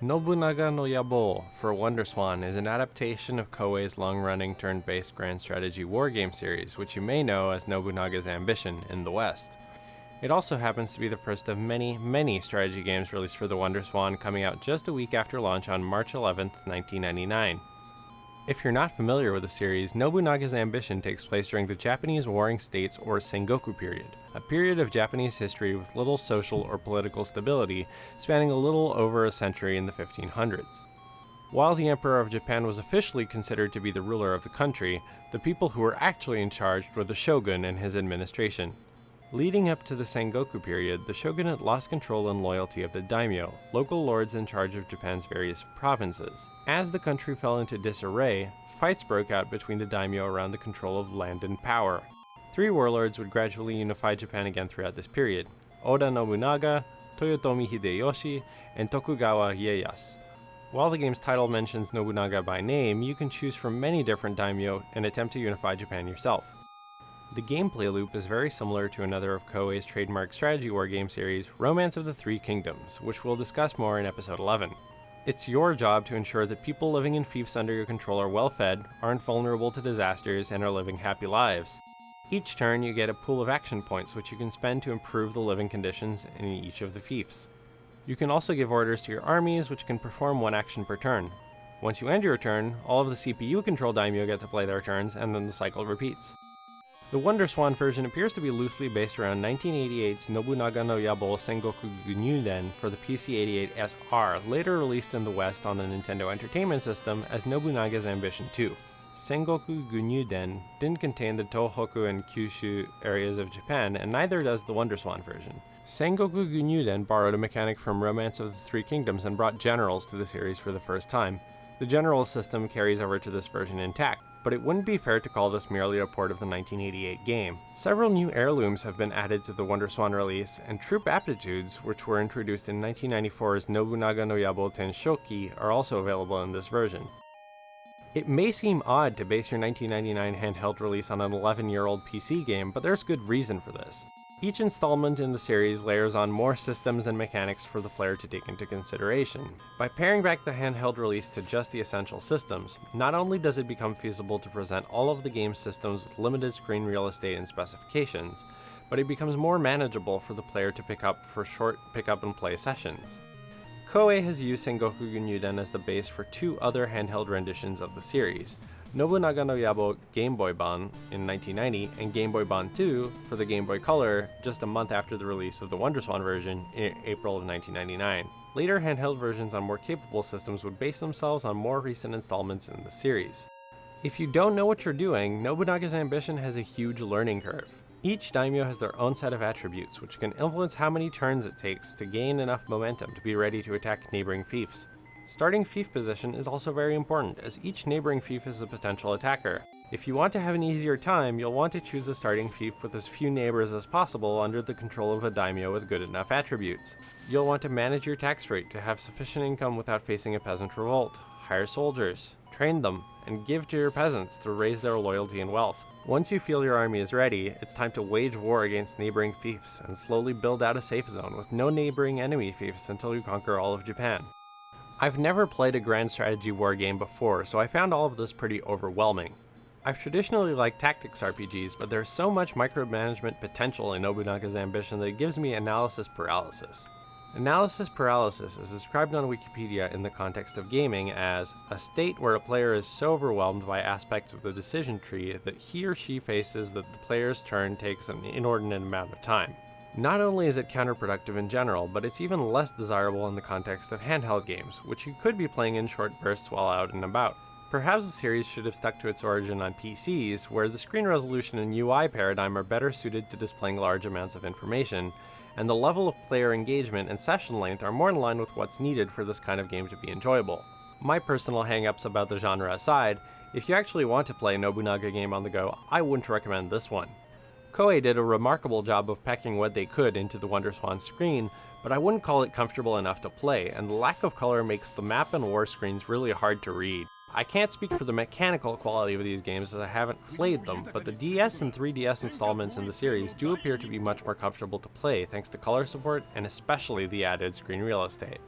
Nobunaga no Yabou for WonderSwan is an adaptation of Koei's long-running turn-based grand strategy wargame series, which you may know as Nobunaga's Ambition in the West. It also happens to be the first of many strategy games released for the WonderSwan, coming out just a week after launch on March 11, 1999. If you're not familiar with the series, Nobunaga's Ambition takes place during the Japanese Warring States or Sengoku period, a period of Japanese history with little social or political stability, spanning a little over a century in the 1500s. While the Emperor of Japan was officially considered to be the ruler of the country, the people who were actually in charge were the shogun and his administration. Leading up to the Sengoku period, the shogunate lost control and loyalty of the daimyo, local lords in charge of Japan's various provinces. As the country fell into disarray, fights broke out between the daimyo around the control of land and power. Three warlords would gradually unify Japan again throughout this period: Oda Nobunaga, Toyotomi Hideyoshi, and Tokugawa Ieyasu. While the game's title mentions Nobunaga by name, you can choose from many different daimyo and attempt to unify Japan yourself. The gameplay loop is very similar to another of Koei's trademark strategy wargame series, Romance of the Three Kingdoms, which we'll discuss more in episode 11. It's your job to ensure that people living in fiefs under your control are well fed, aren't vulnerable to disasters, and are living happy lives. Each turn you get a pool of action points which you can spend to improve the living conditions in each of the fiefs. You can also give orders to your armies, which can perform one action per turn. Once you end your turn, all of the CPU-controlled daimyo get to play their turns, and then the cycle repeats. The WonderSwan version appears to be loosely based around 1988's Nobunaga no Yabou Sengoku Gunyuden for the PC-88 SR, later released in the West on the Nintendo Entertainment System as Nobunaga's Ambition 2. Sengoku Gunyuden didn't contain the Tohoku and Kyushu areas of Japan, and neither does the WonderSwan version. Sengoku Gunyuden borrowed a mechanic from Romance of the Three Kingdoms and brought generals to the series for the first time. The general system carries over to this version intact, but it wouldn't be fair to call this merely a port of the 1988 game. Several new heirlooms have been added to the WonderSwan release, and troop aptitudes, which were introduced in 1994's Nobunaga no Yabou Tenshoki, are also available in this version. It may seem odd to base your 1999 handheld release on an 11-year-old PC game, but there's good reason for this. Each installment in the series layers on more systems and mechanics for the player to take into consideration. By paring back the handheld release to just the essential systems, not only does it become feasible to present all of the game's systems with limited screen real estate and specifications, but it becomes more manageable for the player to pick up for short pick-up-and-play sessions. Koei has used Sengoku Gunyuden as the base for two other handheld renditions of the series: Nobunaga no Yabou Game Boy Ban in 1990 and Game Boy Ban 2 for the Game Boy Color just a month after the release of the WonderSwan version in April of 1999. Later handheld versions on more capable systems would base themselves on more recent installments in the series. If you don't know what you're doing, Nobunaga's Ambition has a huge learning curve. Each daimyo has their own set of attributes, which can influence how many turns it takes to gain enough momentum to be ready to attack neighboring fiefs. Starting fief position is also very important, as each neighboring fief is a potential attacker. If you want to have an easier time, you'll want to choose a starting fief with as few neighbors as possible under the control of a daimyo with good enough attributes. You'll want to manage your tax rate to have sufficient income without facing a peasant revolt, hire soldiers, train them, and give to your peasants to raise their loyalty and wealth. Once you feel your army is ready, it's time to wage war against neighboring fiefs and slowly build out a safe zone with no neighboring enemy fiefs until you conquer all of Japan. I've never played a grand strategy war game before, so I found all of this pretty overwhelming. I've traditionally liked tactics RPGs, but there's so much micromanagement potential in Nobunaga's Ambition that it gives me analysis paralysis. Analysis paralysis is described on Wikipedia in the context of gaming as a state where a player is so overwhelmed by aspects of the decision tree that he or she faces that the player's turn takes an inordinate amount of time. Not only is it counterproductive in general, but it's even less desirable in the context of handheld games, which you could be playing in short bursts while out and about. Perhaps the series should have stuck to its origin on PCs, where the screen resolution and UI paradigm are better suited to displaying large amounts of information, and the level of player engagement and session length are more in line with what's needed for this kind of game to be enjoyable. My personal hang-ups about the genre aside, if you actually want to play a Nobunaga game on the go, I wouldn't recommend this one. Koei did a remarkable job of packing what they could into the WonderSwan screen, but I wouldn't call it comfortable enough to play, and the lack of color makes the map and war screens really hard to read. I can't speak for the mechanical quality of these games as I haven't played them, but the DS and 3DS installments in the series do appear to be much more comfortable to play thanks to color support and especially the added screen real estate.